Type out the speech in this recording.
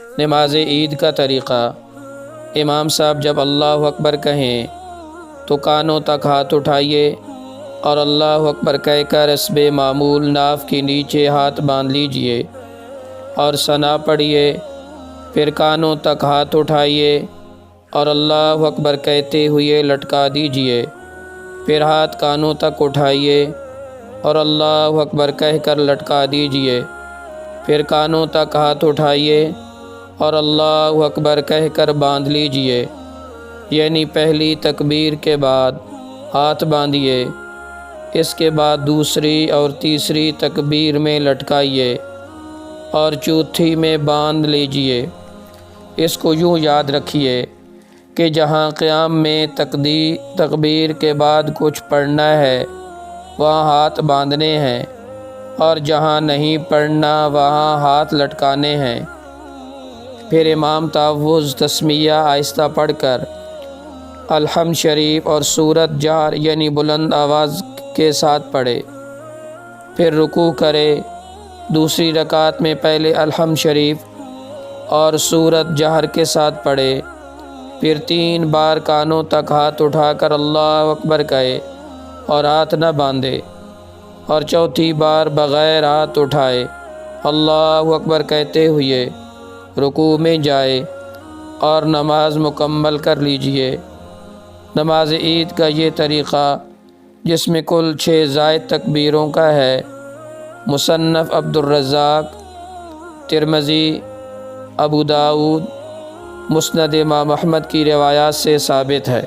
نماز عید کا طریقہ: امام صاحب جب اللہ اکبر کہیں تو کانوں تک ہاتھ اٹھائیے اور اللہ اکبر کہہ کر حسب معمول ناف کے نیچے ہاتھ باندھ لیجئے اور ثنا پڑھیے، پھر کانوں تک ہاتھ اٹھائیے اور اللہ اکبر کہتے ہوئے لٹکا دیجئے، پھر ہاتھ کانوں تک اٹھائیے اور اللہ اکبر کہہ کر لٹکا دیجئے، پھر کانوں تک ہاتھ اٹھائیے اور اللہ اکبر کہہ کر باندھ لیجئے، یعنی پہلی تکبیر کے بعد ہاتھ باندھیے، اس کے بعد دوسری اور تیسری تکبیر میں لٹکائیے اور چوتھی میں باندھ لیجئے۔ اس کو یوں یاد رکھیے کہ جہاں قیام میں تکبیر کے بعد کچھ پڑھنا ہے وہاں ہاتھ باندھنے ہیں، اور جہاں نہیں پڑھنا وہاں ہاتھ لٹکانے ہیں۔ پھر امام تعوذ تسمیہ آہستہ پڑھ کر الحمد شریف اور سورت جہر یعنی بلند آواز کے ساتھ پڑھے، پھر رکوع کرے۔ دوسری رکعت میں پہلے الحمد شریف اور سورت جہر کے ساتھ پڑھے، پھر 3 بار کانوں تک ہاتھ اٹھا کر اللہ اکبر کہے اور ہاتھ نہ باندھے، اور چوتھی بار بغیر ہاتھ اٹھائے اللہ اکبر کہتے ہوئے رکوع میں جائے اور نماز مکمل کر لیجئے۔ نماز عید کا یہ طریقہ، جس میں کل 6 زائد تکبیروں کا ہے، مصنف عبدالرزاق، ترمذی، ابو داؤد، مسند امام احمد کی روایات سے ثابت ہے۔